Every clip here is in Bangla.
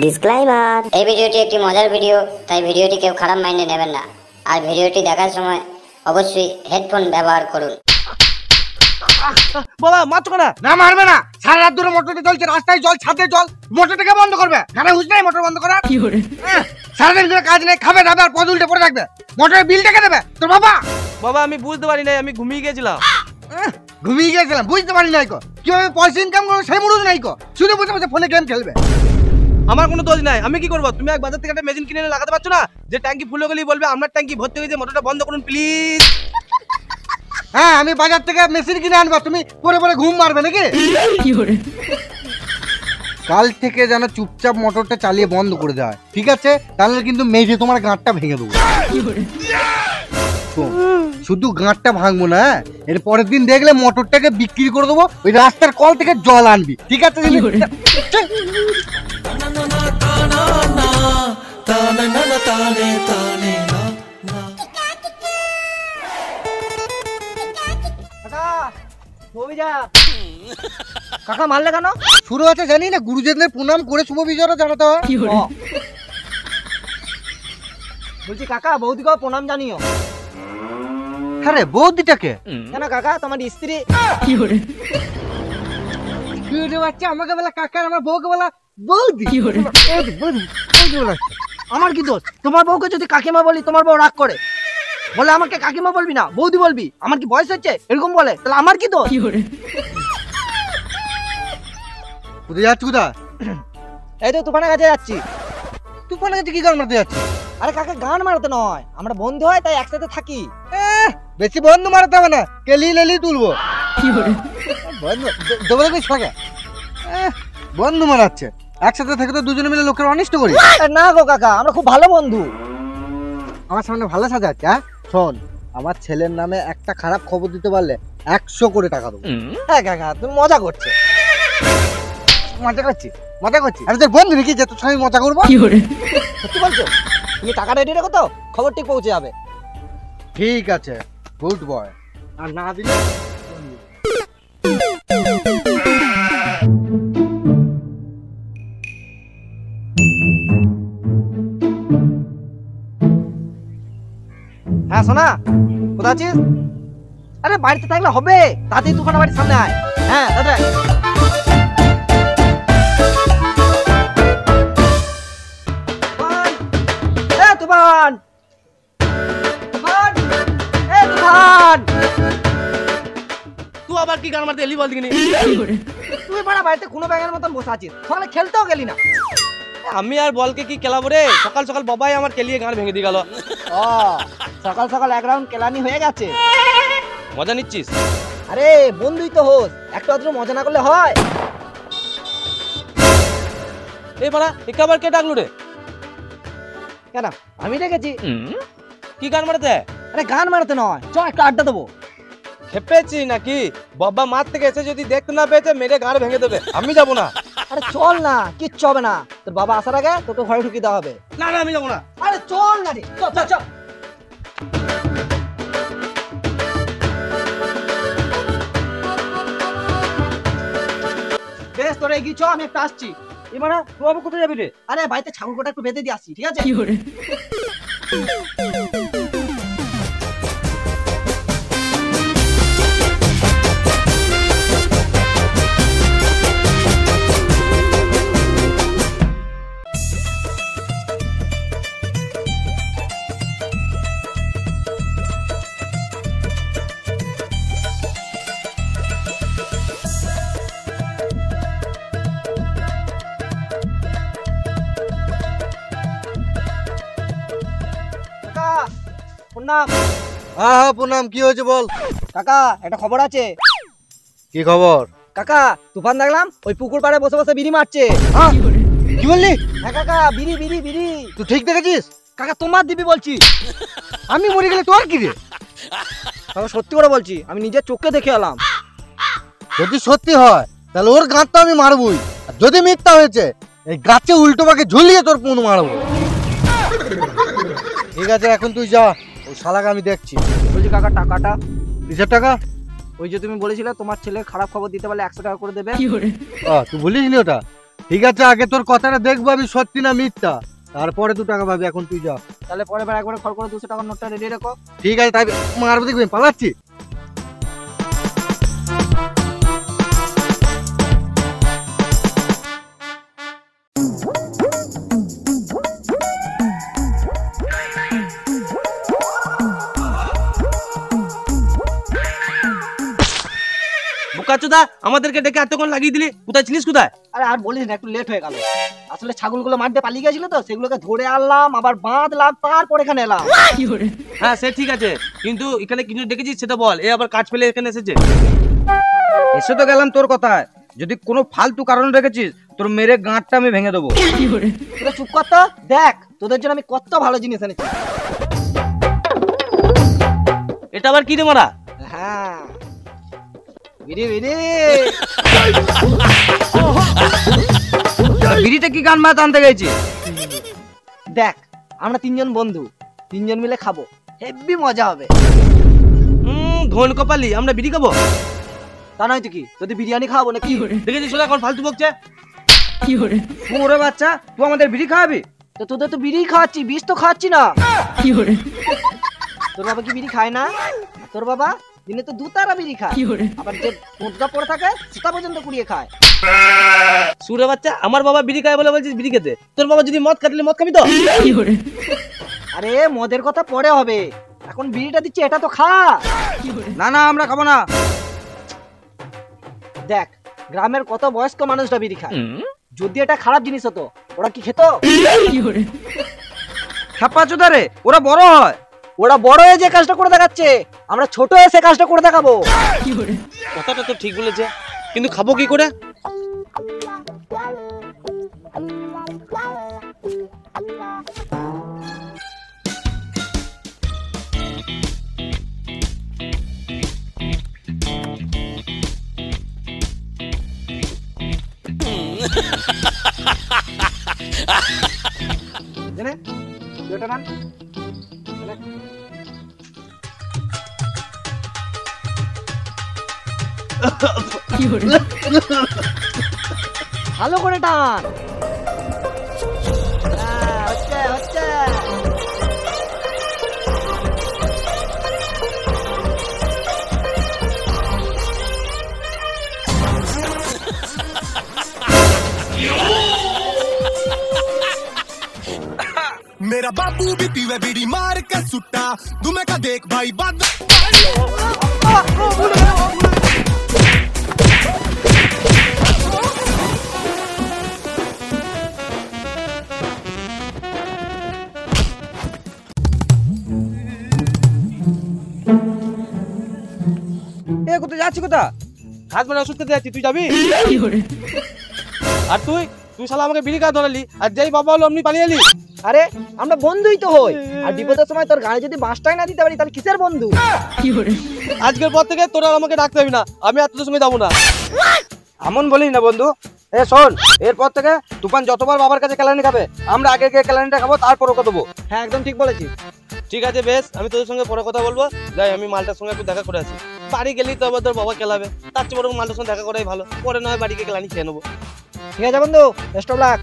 ডিসক্লেইমার, এই ভিডিওটি একটি মজার ভিডিও, তাই ভিডিওটি কেউ খারাপ মাইন্ডে নেবেন না। আর ভিডিওটি দেখার সময় অবশ্যই হেডফোন ব্যবহার করুন। বাবা মারছো না? না মারবে না। সারা রাত ধরে মোটরটা চলছে, রাস্তায় জল, ছাদে জল, মোটরটাকে বন্ধ করবে। গানে হুঁশ নাই মোটর বন্ধ করার? কি করে? সারাদিন ধরে কাজ নেই, খাবে দাবে আর পদ উল্টে পড়ে থাকবে। মোটরের বিলটা কে দেবে? তোর বাবা। বাবা আমি বুঝতে পারি নাই, আমি ঘুমিয়ে গেছিলাম। ঘুমিয়ে গেছিলাম, বুঝতে পারি নাই কো কিভাবে পয়সা ইনকাম করো সেই মুরুদ নাই কো। শুধু বসে বসে ফোনে গেম খেলবে। আমার কোনো দোষ নাই, আমি কি করবো? তুমি এক বাজার থেকে একটা মেশিন কিনে এনে লাগাতে পারছো না? যে ট্যাঙ্কি ফুল হয়ে গেলেই বলবে আপনার ট্যাঙ্কি ভর্তি হয়ে গেছে, মোটরটা বন্ধ করুন প্লিজ। হ্যাঁ, আমি বাজার থেকে মেশিন কিনে আনবো, তুমি পরে পরে ঘুম মারবে নাকি? কি করে? কাল থেকে যেন চুপচাপ মোটরটা চালিয়ে বন্ধ করে দেওয়া হয়, ঠিক আছে? তাহলে কিন্তু মেঝে তোমার গাঁটটা ভেঙে দেবো। শুধু গাঁটটা ভাঙবো না, এর পরের দিন দেখলে মোটরটাকে বিক্রি করে দেবো, ওই রাস্তার কল থেকে জল আনবি, ঠিক আছে? কাকা মারলে কেন? শুরু আছে জানি না, গুরুজনদের প্রণাম করে শুভ বিজয়টা জানাতে হয়। বলছি কাকা বৌদিকেও প্রণাম জানিও। আরে বৌদিটাকে কেন কাকা তোমার স্ত্রী? কি করে বাচ্চা আমাকে বলা কাকা, আমার বউকে বলা বৌদি। কি করে? আমার কি দোষ? তোমার বউকে যদি কাকিমা বলি তোমার বউ রাগ করে, বলে আমাকে কাকিমা বলবি না বৌদি বলবি, আমার কি বয়স হচ্ছে এরকম বলে, তাহলে আমার কি দোষ? কোথায় যাচ্ছ? কোথায়? এই তো তুফানের কাছে যাচ্ছি। তুফানের কাছে কি গান মারতে যাচ্ছি? আরে কাকা গান মারতে নয়, আমরা বন্ধু হয় তাই একসাথে থাকি। বেশি বন্ধু মারতে হবে না, কেলি লেলি তুলবো। কি করে বন্ধু মারাচ্ছে? একসাথে থেকে তো দুজনে মিলে লোকের অনিষ্ট করি। না গো কাকা, আমরা খুব ভালো বন্ধু। আমার সামনে ভালো সাজাচ্ছে? হ্যাঁ শোন, আমার ছেলের নামে একটা খারাপ খবর দিতে পারলে 100 করে টাকা দেবো। হ্যাঁ কাকা তুমি মজা করছো। মজা করছি আমি তোর বন্ধু নাকি যে তোর সঙ্গে মজা করবো? সত্যি বলছো? তুমি টাকা রেডি রেখো তো, খবর ঠিক পৌঁছে যাবে। ঠিক আছে, গুড বয়। আর না দিলে হ্যাঁ সোনা, কোথায় আছিস? আরে বাড়িতে থাকলে হবে, তাতেই তুফানের বাড়ির সামনে আয়। হ্যাঁ দাদা। তুফান, তুফান, তুফান, তুই আবার কি গান মারতে এলি বল দিকিনি? তুই বড় বাড়িতে কোনো ব্যাঙের মতন বসে আছিস, সকালে খেলতেও গেলি না। আমি আর বলকে কি খেলাবো রে? সকাল সকাল বাবাই আমার খেলিয়ে গান ভেঙে দিয়ে গেল। ও সকাল সকাল এক রাউন্ড কেলানি হয়ে গেছে। মজা নিচ্ছিস? আরে বন্ধুই তো হোস, একটু আধটু মজা না করলে হয়? এই বাড়া একে আবার কে ডাকলো রে? কেন আমি ডেকেছি? কি গান মারতে? আরে গান মারতে নয়, চ একটু আড্ডা দেবো। খেপেছি নাকি? বাবা মাঠ থেকে এসে যদি দেখতে না পেয়েছে মেরে গান ভেঙে দেবে, আমি যাবো না। আরে চল না, কিচ্ছু হবে না, তোর বাবা আসার আগে তোকে ঘরে ঢুকিয়ে দেওয়া হবে। না না আমি যাবো না। আরে চল না রে, চল চল চল। বেশ তোরা এগিয়ে চ, আমি একটু আসছি। এবার তুই আবার কোথায় যাবি রে? আরে বাড়িতে ছাগল কোটা একটু বেঁধে দিয়ে আসছি, ঠিক আছে? হ্যাঁ প্রণাম। কি হয়েছে বল? কাকা একটা খবর আছে। কি খবর? কাকা তুফান দেখলাম ওই পুকুর পাড়ে বসে বসে বিড়ি মারছে। কি বললি? হ্যাঁ কাকা, বিড়ি বিড়ি বিড়ি। তুই ঠিক দেখেছিস? কাকা তোমার দিবি বলছি। আমি মরে গেলে তোর কি রে? কাকা সত্যি করে বলছি, আমি নিজের চোখে দেখে এলাম। যদি সত্যি হয় তাহলে ওর গাঁটটা আমি মারবই, আর যদি মিথ্যা হয়েছে এই গাছে উল্টো পাকে ঝুলিয়ে তোর পুন মারবো। ঠিক আছে এখন তুই যা, ওই শালাকে আমি দেখছি। বলছি কাকা টাকাটা? কিসের টাকা? ওই যে তুমি বলেছিলে তোমার ছেলে খারাপ খবর দিতে পারলে 100 টাকা করে দেবে। তুই বলিস নি ওটা? ঠিক আছে, আগে তোর কথাটা দেখবো আমি সত্যি না মিথ্যা, তারপরে 2 টাকা পাবি। এখন তুই যা। তাহলে পরে বার একবার খড় করে 200 টাকার নোটটা রেডি রাখো। ঠিক আছে, তাই মারবো, দেখবি পালাচ্ছি। বোকাচোদা, আমাদেরকে ডেকে এতক্ষণ লাগিয়ে দিলি, কোথায় ছিলিস কোথায়? আরে আর বলিস না, একটু লেট হয়ে গেল। আসলে ছাগলগুলো মাঠে পালিয়ে গেছিল তো, সেগুলোকে ধরে আনলাম, আবার বাঁধলাম, তারপর এখানে এলাম। হ্যাঁ সে ঠিক আছে, কিন্তু এখানে কিছু ডেকেছিস সেটা বল। এ আবার কাজ ফেলে এখানে এসেছে। এসে তো গেলাম তোর কথায়, যদি কোনো ফালতু কারণ রেখেছিস তোর মেরে গাঁটটা আমি ভেঙে দেবো। তোরা চুপ কর তো, দেখ তোদের জন্য আমি কত ভালো জিনিস এনেছি। এটা আবার কি রে মারা? হ্যাঁ, বিড়ি বিড়ি। বিড়িটা কি গান মাত আনতে গেছি? দেখ আমরা 3 জন বন্ধু, 3 জন মিলে খাবো, হেভি মজা হবে। ধন কপালি, আমরা বিড়ি খাবো? তা নয় তো কি, যদি বিরিয়ানি খাওয়াবো না কি? দেখেছিস ওরা এখন ফালতু বকছে। ওরে বাচ্চা, তুই আমাদের বিড়ি খাওয়াবি? তো তোদের তো বিড়ি খাওয়াচ্ছি, বিষ তো খাওয়াচ্ছি না। তোর বাবা কি বিড়ি খায় না? তোর বাবা দিনে তো 2 তারা বিড়ি খায়, আবার যে পোঁতটা পড়ে থাকে সেটা পর্যন্ত কুড়িয়ে খায়। সুরে বাচ্চা, আমার বাবা বিড়ি খায় বলে বলছিস বিড়ি খেতে? তোর বাবা যদি মদ খাতলে মদ খাবি তো? আরে মদের কথা পরে হবে, এখন বিড়িটা দিচ্ছি, এটা তো খা। না না, আমরা খাবো না। দেখ গ্রামের কত বয়স্ক মানুষরা বিড়ি খায়, যদি এটা খারাপ জিনিস হতো ওরা কি খেত? ছাপ্পা চোদারে, ওরা বড় হয়। ওরা বড় হয়ে যে কাজটা করে দেখাচ্ছে, আমরা ছোট হয়ে সে কাজটা করে দেখাবো। কথাটা তো ঠিক বলেছে, কিন্তু খাবো কি করে? জেনে এটা নান। ভালো করে টান। হ্যাঁ, হচ্ছে হচ্ছে। मेरा बापू भी पीवे बीड़ी मार के सुट्टा दुमे का देख भाई बद এ কোথায় যাচ্ছি? কোথা? হাত মানে ওষুধ খেতে যাচ্ছি, তুই যাবি? আর তুই তুই শালা আমাকে বিড়ি খাওয়া ধরালি, আর যেই বাবা হলো অমনি পালিয়ে এলি। আরে আমরা বন্ধুই তো হই, আর বিপদের সময় তোর গাড়ি যদি বাসটাই না দিতে পারি তাহলে কিসের বন্ধু? আজকের পর থেকে তোরা আর আমাকে ডাকতে হবে না, আমি আর তোদের সঙ্গে যাবো না। এমন বলিস না বন্ধু। এ শোন, এরপর থেকে তুফান যতবার বাবার কাছে কেলানি খাবে, আমরা আগে গিয়ে কেলানিটা খাবো, তারপর ওকে দেবো। হ্যাঁ একদম ঠিক বলেছিস। ঠিক আছে বেশ, আমি তোদের সঙ্গে পরে কথা বলবো। যাই, আমি মালটার সঙ্গে একটু দেখা করে আছি। বাড়ি গেলেই তো আবার তোর বাবা খেলাবে, তার চেয়ে বরং মালটার সঙ্গে দেখা করাই ভালো, পরে নয় বাড়িকে কেলানি খেয়ে নেবো। ঠিক আছে বন্ধু, বেস্ট অফ লাক।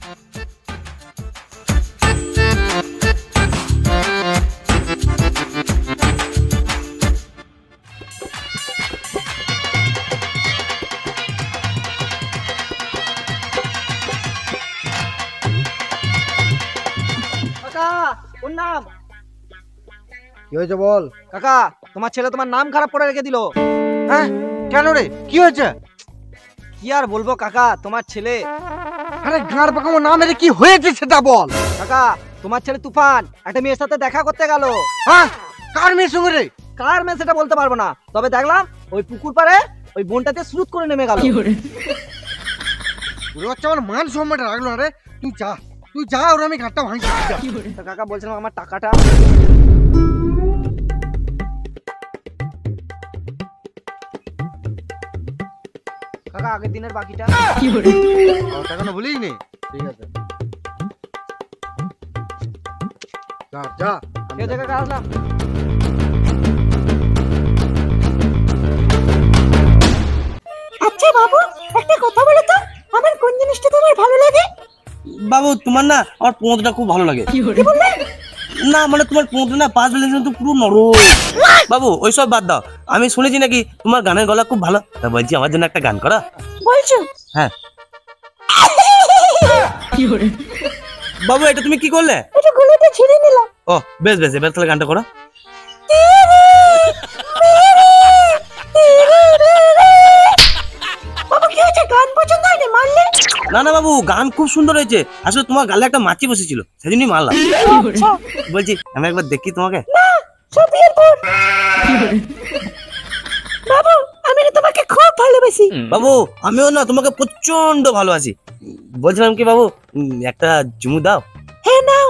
কাকা ওর নাম কি হয়েছে বল। কাকা, তোমার ছেলে তোমার নাম খারাপ করে রেখে দিল। হ্যাঁ কেন রে, কি হয়েছে? কি আর বলবো কাকা, তোমার ছেলে। আরে গাঁড় পাকামো নাম এর কি হয়েছে সেটা বল। কাকা তোমার ছেলে তুফান একটা মেয়ের সাথে দেখা করতে গেল। হ্যাঁ, কার মেয়ের সঙ্গে রে? কার মেয়ে সেটা বলতে পারবো না, তবে দেখলাম ওই পুকুর পাড়ে ওই বোনটাতে স্রুত করে নেমে গেল। ওরে বাচ্চা, আমার মান সম্মানটা রাখলো না রে। তুই যা, তুই যা, ওর আমি ঘাটটা ভাঙছি। যা। তো কাকা বলছিলাম আমার টাকাটা। কাকা আগের দিনের বাকিটা। টাকা না বলিস নি? ঠিক আছে, যা যা। ঠিক আছে কাকা, আসলাম। আচ্ছা বাবু, একটা কথা বলো তো, আমার কোন জিনিস জিনিসটা তোমার ভালো লাগে? বাবু তোমার না আমার পোঁতটা খুব ভালো লাগে। না মানে তোমার পোঁতটা না পাঁচ বেলা কিন্তু পুরো নরম। বাবু ওইসব বাদ দাও, আমি শুনেছি নাকি তোমার গানের গলা খুব ভালো, তা বলছি আমার জন্য একটা গান করা। বলছো? হ্যাঁ। বাবু এটা তুমি কি করলে? এটা গলাটা ছিঁড়ে নিলাম। ও বেশ বেশ, এবার তাহলে গানটা করো। বাবা কি হয়েছে, গান পছন্দ হয়নি মারলে? না না বাবু, গান খুব সুন্দর হয়েছে, আসলে তোমার গালে একটা মাছি বসেছিল সেজন্যই মারলাম। বলছি আমি একবার দেখি তোমাকে। সব বিয়ের পর। বাবু আমি না তোমাকে খুব ভালোবাসি। বাবু আমিও না তোমাকে প্রচন্ড ভালোবাসি। বলছিলাম কি বাবু, একটা চুমু দাও। হ্যাঁ নাও।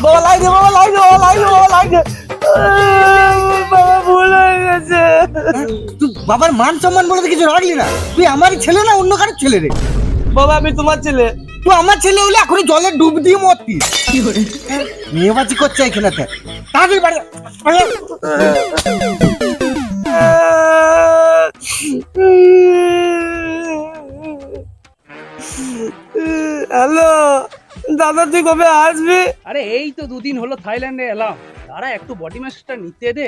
বাবা লাই দে, বাবা লাই দে, বাবা লাই দে, বাবা লাই দে। বাবা ভুল হয়ে গেছে। তুই বাবার মান সম্মান বলে তো কিছু রাখলি না। তুই আমারই ছেলে না অন্য কারোর ছেলে রে? বাবা আমি তোমার ছেলে। তুই আমার ছেলে হলে এখনই জলে ডুব দিয়ে মরতিস। মেয়েবাজি করছে এখানে তাড়াতাড়ি বাড়ি হ্যালো দাদা, তুই কবে আসবি? আরে এই তো দুদিন হলো থাইল্যান্ডে এলাম, তারা একটু বডি ম্যাসাজটা নিতে দে।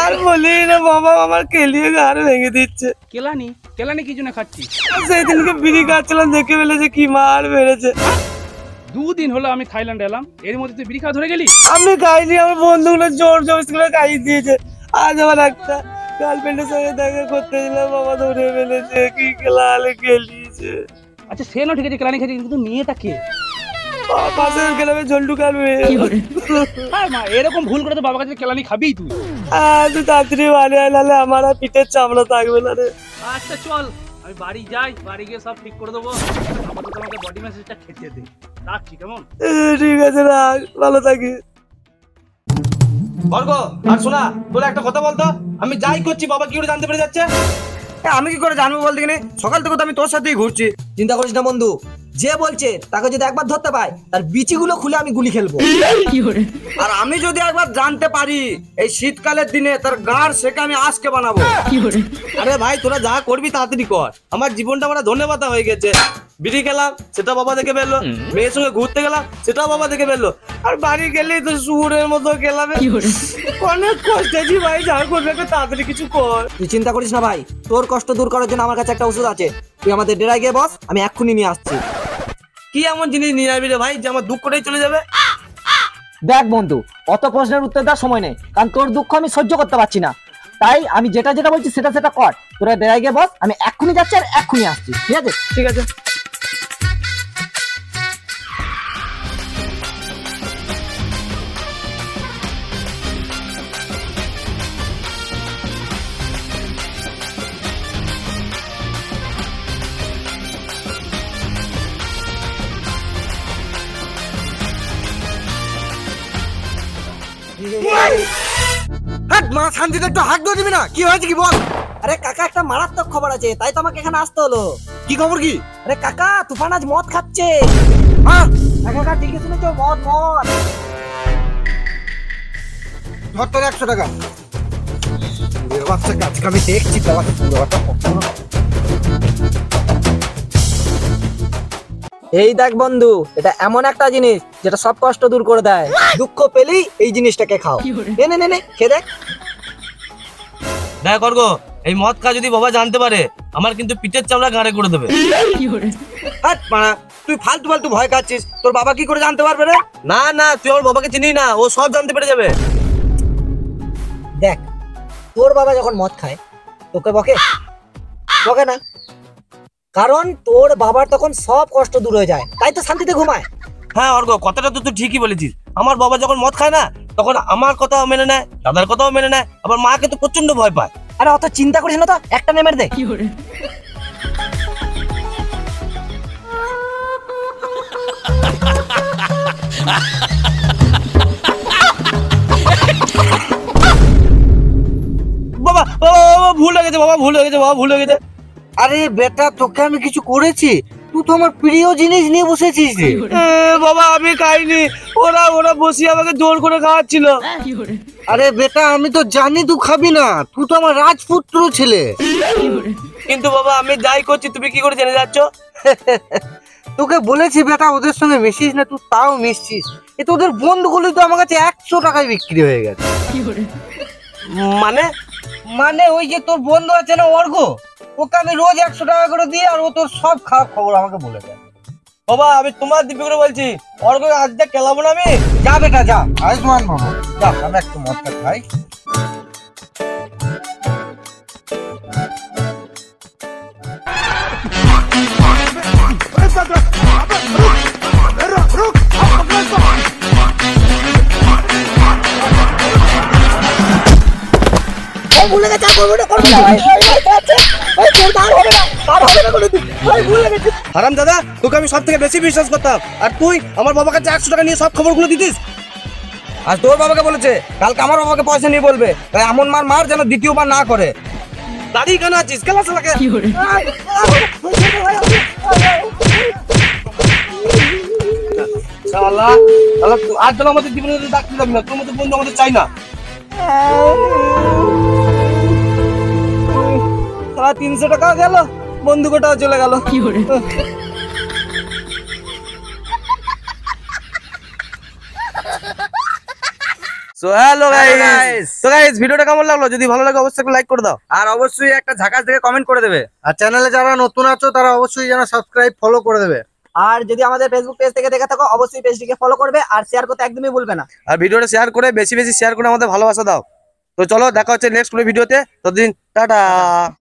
আর বলি না বাবা, আমার কেলিয়ে গাড় ভেঙে দিচ্ছে। কেলানি কেলানি কি জন্য খাচ্ছিস? সেই দিনকে বিড়ি খাচ্ছিলাম, দেখে ফেলেছে কি মার মেরেছে। দুদিন হলো আমি থাইল্যান্ডে এলাম, এর মধ্যে তুই বিড়ি খাওয়া ধরে গেলি? আমি খাইনি, আমার বন্ধুগুলো জোর জবরদস্তি করে খাইয়ে দিয়েছে। আজ আমার একটা গার্লফ্রেন্ডের সঙ্গে দেখা করতে দিলাম, বাবা ধরে ফেলেছে, কি খেলালে খেলিয়েছে। আচ্ছা সে না ঠিক আছে, কেলানি খাচ্ছি, কিন্তু মেয়েটা কে? পাশের গেলামে ঝন্টু কালবে। হ্যাঁ মা, এরকম ভুল করে তো বাবার কাছে কেলানি খাবি তুই। আজ তাড়াতাড়ি বাড়ি আইলালে আমার আর পিঠের চামড়া থাকবে না রে। আচ্ছা চল আমি বাড়ি যাই, বাড়ি গিয়ে সব ঠিক করে দেবো। আপাতত আমাকে বডি ম্যাসাজটা খেতে দে, রাখছি কেমন? ঠিক আছে রাখ, ভালো থাকিস। বর্গ আর শোনা, তোরা একটা কথা বলতো, আমি যাই করছি বাবা কি করে জানতে পেরে যাচ্ছে? আমি কি করে জানবো বলতে গেলে, সকাল থেকে তো আমি তোর সাথেই ঘুরছি। চিন্তা করিস না বন্ধু, যে বলছে তাকে যদি একবার ধরতে পাই তার বিচিগুলো খুলে আমি গুলি খেলবো। আর আমি যদি একবার জানতে পারি এই শীতকালের দিনে তার গাড় সেকে আমি আজকে বানাবো। আরে ভাই তোরা যা করবি তাড়াতাড়ি কর, আমার জীবনটা আমার ধন্যবাদ হয়ে গেছে। বিড়ি খেলাম সেটা বাবা দেখে ফেললো, মেয়ের সঙ্গে ঘুরতে গেলাম সেটাও বাবা দেখে ফেললো, আর বাড়ি গেলেই তো সুরের মতো গেলাম। অনেক কষ্ট আছি ভাই, যা করবে তাড়াতাড়ি কিছু কর। তুই চিন্তা করিস না ভাই, তোর কষ্ট দূর করার জন্য আমার কাছে একটা ওষুধ আছে। তুই আমাদের ডেরায় গিয়ে বস, আমি এক্ষুনি নিয়ে আসছি। কি এমন জিনিস নিয়ে যাবি রে ভাই যে আমার দুঃখ করেই চলে যাবে? দেখ বন্ধু, অত প্রশ্নের উত্তর দেওয়ার সময় নেই, কারণ তোর দুঃখ আমি সহ্য করতে পারছি না। তাই আমি যেটা যেটা বলছি সেটা সেটা কর। তোরা ডেরায় গিয়ে বস, আমি এক্ষুনি যাচ্ছি আর এক্ষুনি আসছি, ঠিক আছে? ঠিক আছে। হাট মা, শান্তিতে একটু হাত ধরে দিবি না? কি হয়েছে কি বল? আরে কাকা, একটা মারাত্মক খবর আছে, তাই তো আমাকে এখানে আসতে হলো। কি খবর কি? আরে কাকা, তুফান আজ মদ খাচ্ছে। হ্যাঁ কাকা ঠিকই শুনেছো, মদ মদ। ধর তোর 100 টাকা। এর বাচ্চা কাজ আমি দেখছি বাবা, পুরোটা কখনো। এই দেখ বন্ধু, এটা এমন একটা জিনিস যেটা সব কষ্ট দূর করে দেয়। দুঃখ পেলেই এই জিনিসটাকে খাও। নে নে নে নে, খেয়ে দেখ। দেখ অর্গ, এই মদ খা যদি বাবা জানতে পারে আমার কিন্তু পিঠের চামড়া গাড়ে করে দেবে। হাট মারা, তুই ফালতু ফালতু ভয় খাচ্ছিস, তোর বাবা কি করে জানতে পারবে রে? না না, তুই আমার বাবাকে চিনি না, ও সব জানতে পেরে যাবে। দেখ, তোর বাবা যখন মদ খায় তোকে বকে? বকে না, কারণ তোর বাবার তখন সব কষ্ট দূর হয়ে যায়, তাই তো শান্তিতে ঘুমায়। হ্যাঁ অর্গ, কথাটা তো তুই ঠিকই বলেছিস। আমার বাবা যখন মদ খায় না তখন আমার কথাও মেনে নেয়, দাদার কথাও মেনে নেয়, আবার মাকে তো প্রচন্ড ভয় পায়। আরে অত চিন্তা করিস না তো, একটা নেমের দে। বাবা ভুল হয়ে গেছে, বাবা ভুল হয়ে গেছে, বাবা ভুল হয়ে গেছে। আরে বেটা, তোকে আমি কিছু করেছি? তুই তো আমার প্রিয় জিনিস নিয়ে বসেছিস রে। বাবা আমি খাইনি, ওরা বসিয়ে আমাকে জোর করে খাওয়াচ্ছিল। আরে বেটা আমি তো জানি তুই খাবি না, তুই তো আমার রাজপুত্র ছেলে। কিন্তু বাবা আমি যাই করছি তুমি কি করে জেনে যাচ্ছ? তোকে বলেছি বেটা ওদের সঙ্গে মিশিস না, তুই তাও মিশছিস। এ তোদের বন্ধুগুলি তো আমার কাছে 100 টাকায় বিক্রি হয়ে গেছে। মানে মানে ওই যে তোর বন্ধু আছে না অর্ঘ, ওকে আমি রোজ 100 টাকা করে দিই, আর ও তোর সব খারাপ খবর আমাকে বলে দেয়। বাবা আমি তোমার দিব্যি করে বলছি, ওর করে আজকে খেলাবো না আমি। যা বেটা যা, আয়ুষ্মান বাবু যা, আমি একটু মদটা খাই। ভুলে গেছে, আর করবো না, করবো না ভাই, ভাই, ভাই, আছে। ভাই, তোর আর হবে না, আর হবে না কোনোদিন। ভাই, ভুলে গেছি। হারাম দাদা, তোকে আমি সব থেকে বেশি বিশ্বাস করতাম, আর তুই আমার বাবার কাছে 100 টাকা নিয়ে সব খবরগুলো দিতিস। আর তোর বাবাকে বলেছে কালকে আমার বাবাকে পয়সা নিয়ে বলবে, তাই এমন মার মার যেন দ্বিতীয়বার না করে। দাঁড়িয়ে কেন আছিস? খেলা শালাকে। শালা, শালা, আর যেন আমাদের জীবনে ডাকতে যাবি না, তোর মতো বন্ধু আমাদের চাই না। 300 টাকা গেল, বন্ধু কোটাও চলে গেল। সো হ্যালো গাইস, তো গাইস ভিডিওটা কেমন লাগলো? যদি ভালো লাগে অবশ্যই একটা লাইক করে দাও, আর অবশ্যই একটা ঝাকাস থেকে কমেন্ট করে দেবে। আর চ্যানেলে যারা নতুন আছো তারা অবশ্যই যেন সাবস্ক্রাইব ফলো করে দেবে। আর যদি আমাদের ফেসবুক পেজ থেকে দেখে থাকো অবশ্যই পেজটিকে ফলো করবে আর শেয়ার করতে একদমই ভুলবে না। আর ভিডিওটা শেয়ার করে বেশি বেশি শেয়ার করে আমাদের ভালোবাসা দাও। তো চলো দেখা হচ্ছে নেক্সট কোনো ভিডিওতে, ততদিন টাটা।